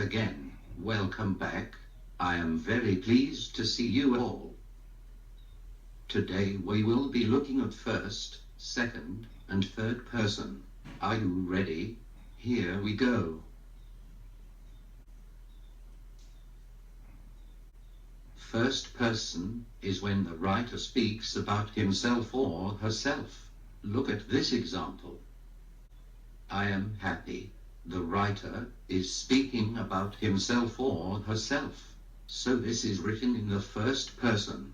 again, welcome back. I am very pleased to see you all. Today we will be looking at first, second, and third person. Are you ready? Here we go. First person is when the writer speaks about himself or herself. Look at this example. I am happy. The writer is speaking about himself or herself. So this is written in the first person.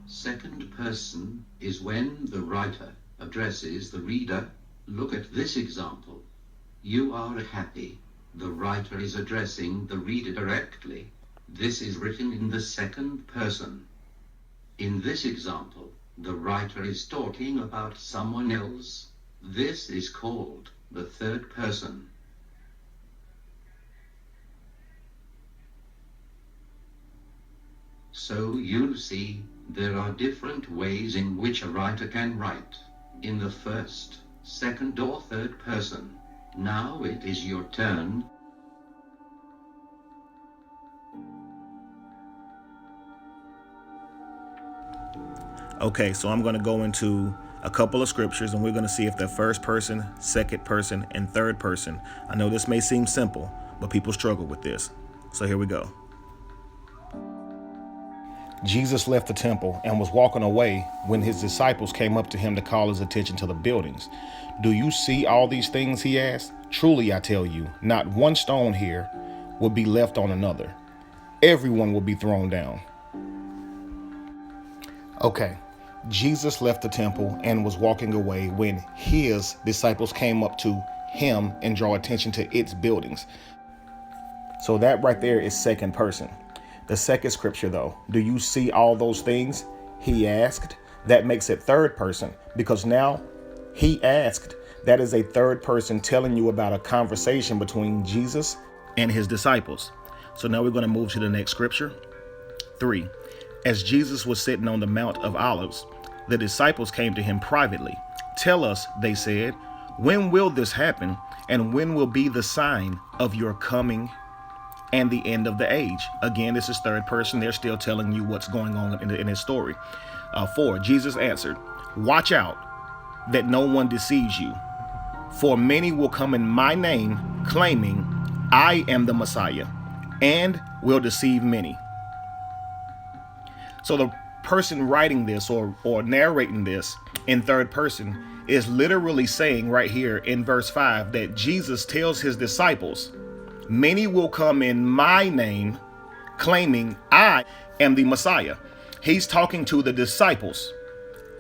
Second person is when the writer addresses the reader. Look at this example. You are happy. The writer is addressing the reader directly. This is written in the second person. In this example, the writer is talking about someone else. This is called the third person. So you see, there are different ways in which a writer can write. In the first, second, or third person. Now it is your turn. Okay, so I'm going to go into a couple of scriptures and we're going to see if they're first person, second person, and third person. I know this may seem simple, but people struggle with this. So here we go. Jesus left the temple and was walking away when his disciples came up to him to call his attention to the buildings. Do you see all these things? He asked. Truly, I tell you, not one stone here will be left on another. Everyone will be thrown down. Okay. Jesus left the temple and was walking away when his disciples came up to him and draw attention to its buildings. So that right there is second person. The second scripture, though, do you see all those things? He asked. That makes it third person because now he asked. That is a third person telling you about a conversation between Jesus and his disciples. So now we're going to move to the next scripture. 3. As Jesus was sitting on the Mount of Olives, the disciples came to him privately. Tell us, they said, when will this happen? And when will be the sign of your coming and the end of the age? Again, this is third person. They're still telling you what's going on in his story. 4, Jesus answered, watch out that no one deceives you. For many will come in my name, claiming I am the Messiah, and will deceive many. So the person writing this or narrating this in third person is literally saying right here in verse 5 that Jesus tells his disciples, many will come in my name, claiming I am the Messiah. He's talking to the disciples,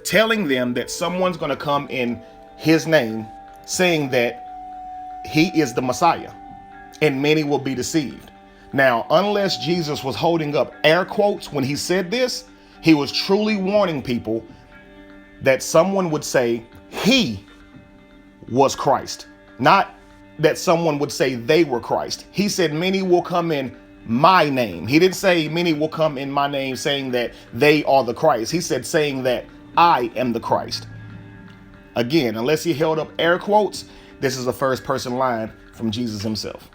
telling them that someone's going to come in his name, saying that he is the Messiah, and many will be deceived. Now, unless Jesus was holding up air quotes when he said this, he was truly warning people that someone would say he was Christ, not that someone would say they were Christ. He said, many will come in my name. He didn't say many will come in my name saying that they are the Christ. He said saying that I am the Christ. Again, unless he held up air quotes, this is a first person line from Jesus himself.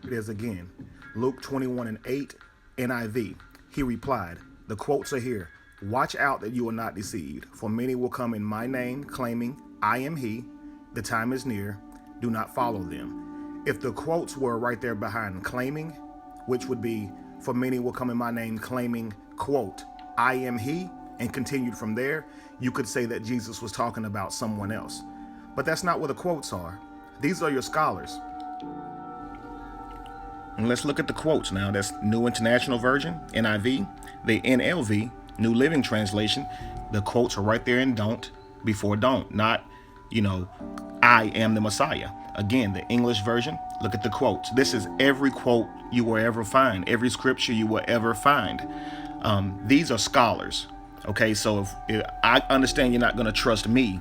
It is again, Luke 21:8, NIV. He replied, the quotes are here. Watch out that you are not deceived, for many will come in my name, claiming I am he. The time is near. Do not follow them. If the quotes were right there behind claiming, which would be, for many will come in my name, claiming, quote, I am he, and continued from there, you could say that Jesus was talking about someone else. But that's not what the quotes are. These are your scholars. And let's look at the quotes now. That's New International Version, NIV, the NLV, New Living Translation. The quotes are right there in don't before don't, not, I am the Messiah. Again, the English version, look at the quotes. This is every quote you will ever find, every scripture you will ever find. These are scholars. Okay, so if I understand you're not going to trust me,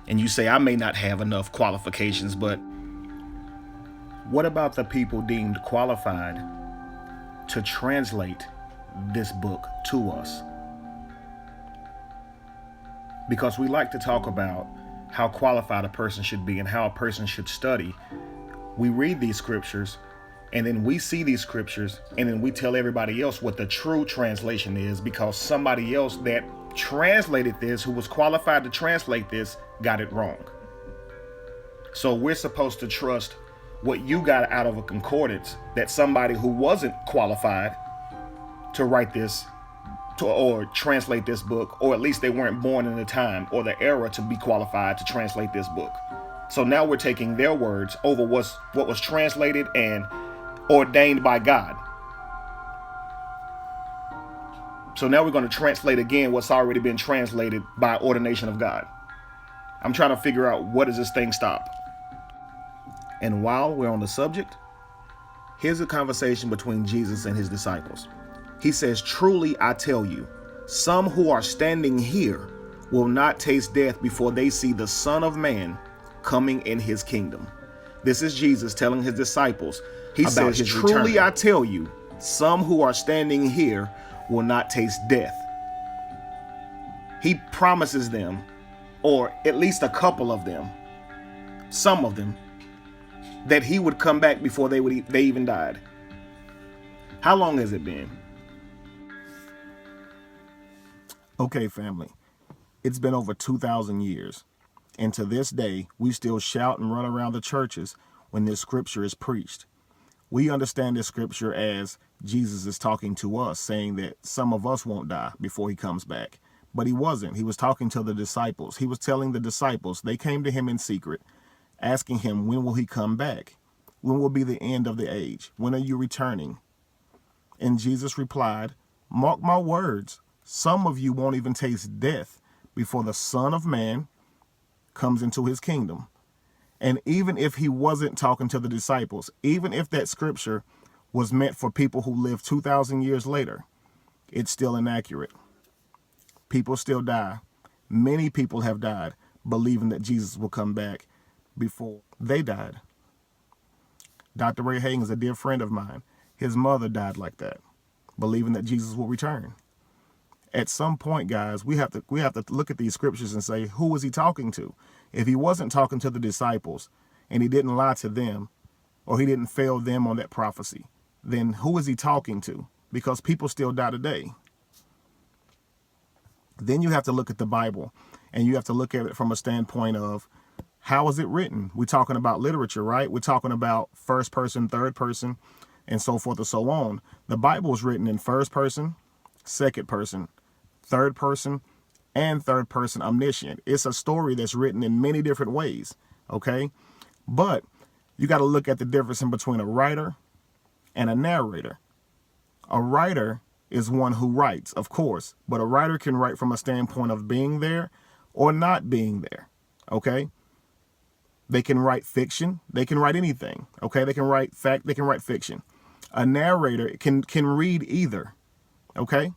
and you say I may not have enough qualifications, but what about the people deemed qualified to translate this book to us? Because we like to talk about how qualified a person should be and how a person should study we read these scriptures, and then we see these scriptures, and then we tell everybody else what the true translation is, because somebody else that translated this, who was qualified to translate this, got it wrong. So we're supposed to trust what you got out of a concordance that somebody who wasn't qualified to write this or translate this book, or at least they weren't born in the time or the era to be qualified to translate this book. So now we're taking their words over what was translated and ordained by God. So now we're going to translate again what's already been translated by ordination of God. I'm trying to figure out, what does this thing stop? And while we're on the subject, here's a conversation between Jesus and his disciples. He says, "Truly I tell you, some who are standing here will not taste death before they see the Son of Man coming in his kingdom." This is Jesus telling his disciples. He says, "Truly I tell you, some who are standing here will not taste death." He promises them, or at least a couple of them, some of them, that he would come back before they even died. How long has it been? Okay, family, it's been over 2,000 years. And to this day, we still shout and run around the churches when this scripture is preached. We understand this scripture as Jesus is talking to us, saying that some of us won't die before he comes back. But he wasn't. He was talking to the disciples. He was telling the disciples, they came to him in secret, asking him, when will he come back? When will be the end of the age? When are you returning? And Jesus replied, "Mark my words, some of you won't even taste death before the Son of Man comes into his kingdom." And even if he wasn't talking to the disciples, even if that scripture was meant for people who lived 2,000 years later, it's still inaccurate. People still die. Many people have died believing that Jesus will come back before they died. Dr. Ray Hagen is a dear friend of mine. His mother died like that, believing that Jesus will return. At some point, guys, we have to look at these scriptures and say, who was he talking to? If he wasn't talking to the disciples and he didn't lie to them, or he didn't fail them on that prophecy, then who is he talking to? Because people still die today. Then you have to look at the Bible, and you have to look at it from a standpoint of, how is it written? We're talking about literature, right? We're talking about first person, third person, and so forth and so on. The Bible is written in first person, second person, third person, and third person omniscient. It's a story that's written in many different ways, okay? But you got to look at the difference in between a writer and a narrator. A writer is one who writes, of course, but a writer can write from a standpoint of being there or not being there, okay? They can write fiction. They can write anything, okay? They can write fact. They can write fiction. A narrator can read either, okay?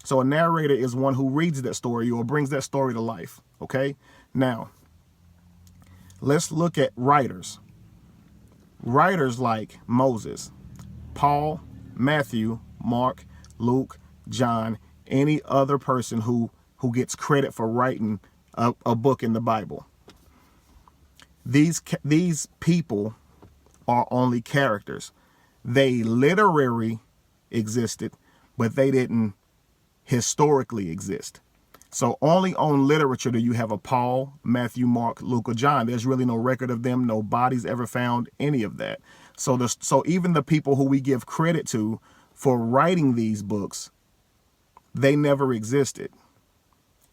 So a narrator is one who reads that story or brings that story to life, okay? Now, let's look at writers. Writers like Moses, Paul, Matthew, Mark, Luke, John, any other person who gets credit for writing a book in the Bible. These people are only characters. They literally existed, but they didn't historically exist. So only on literature do you have a Paul, Matthew, Mark, Luke, or John. There's really no record of them. No bodies ever found any of that. So even the people who we give credit to for writing these books, they never existed.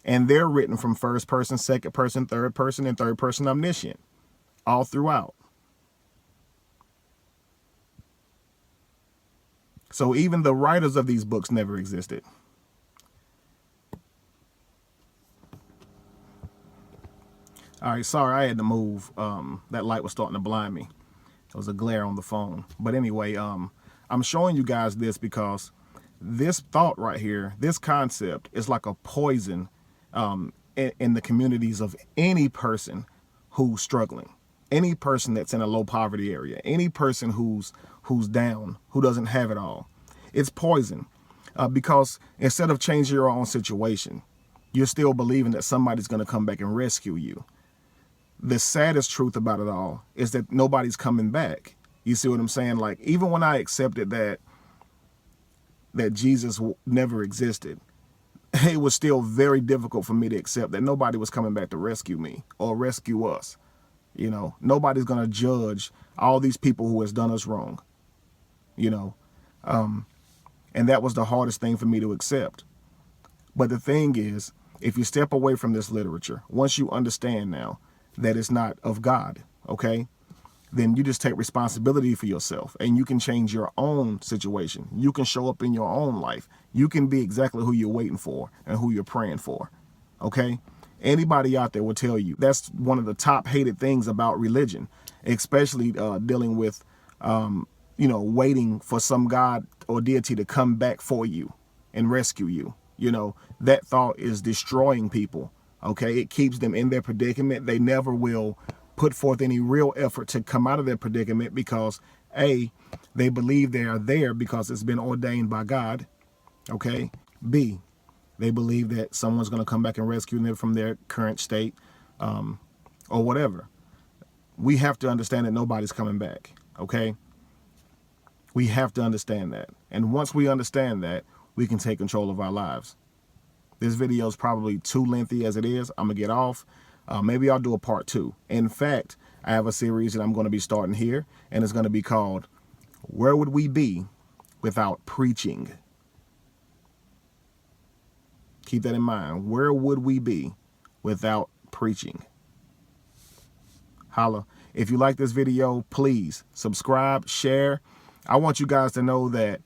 And they're written from first person, second person, and third person omniscient, all throughout. So even the writers of these books never existed. All right, sorry, I had to move. That light was starting to blind me. There was a glare on the phone. But anyway, I'm showing you guys this because this thought right here, this concept is like a poison in the communities of any person who's struggling, any person that's in a low poverty area, any person who's down, who doesn't have it all. It's poison because instead of changing your own situation, you're still believing that somebody's going to come back and rescue you. the saddest truth about it all is that nobody's coming back. You see what I'm saying? Like, even when I accepted that Jesus never existed, it was still very difficult for me to accept that nobody was coming back to rescue me or rescue us. You know, nobody's going to judge all these people who has done us wrong, you know. And that was the hardest thing for me to accept. But the thing is, if you step away from this literature, once you understand now that it's not of God, okay, then you just take responsibility for yourself and you can change your own situation. You can show up in your own life. You can be exactly who you're waiting for and who you're praying for, okay? Anybody out there will tell you that's one of the top hated things about religion, especially dealing with, you know, waiting for some God or deity to come back for you and rescue you. You know, that thought is destroying people, okay? It keeps them in their predicament. They never will put forth any real effort to come out of their predicament because, A, they believe they are there because it's been ordained by God, okay? B, they believe that someone's going to come back and rescue them from their current state, or whatever. We have to understand that nobody's coming back, okay? We have to understand that. And once we understand that, we can take control of our lives. This video is probably too lengthy as it is. I'm going to get off. Maybe I'll do a part 2. In fact, I have a series that I'm going to be starting here, and it's going to be called, Where Would We Be Without Preaching? Keep that in mind. Where would we be without preaching? Holla. If you like this video, please subscribe, share. I want you guys to know that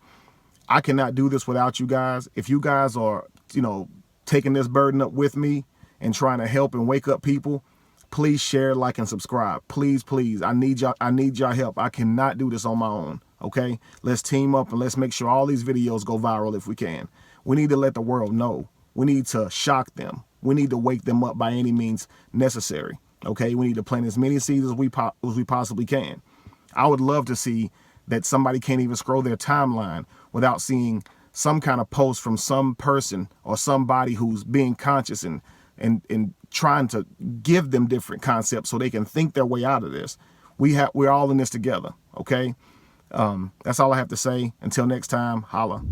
I cannot do this without you guys. If you guys are, you know, taking this burden up with me and trying to help and wake up people, please share, like, and subscribe. Please, please. I need y'all help. I cannot do this on my own. Okay? Let's team up and let's make sure all these videos go viral if we can. We need to let the world know. We need to shock them. We need to wake them up by any means necessary. Okay? We need to plant as many seeds as we possibly can. I would love to see that somebody can't even scroll their timeline without seeing some kind of post from some person or somebody who's being conscious and trying to give them different concepts so they can think their way out of this. We're all in this together, okay? That's all I have to say. Until next time, holla.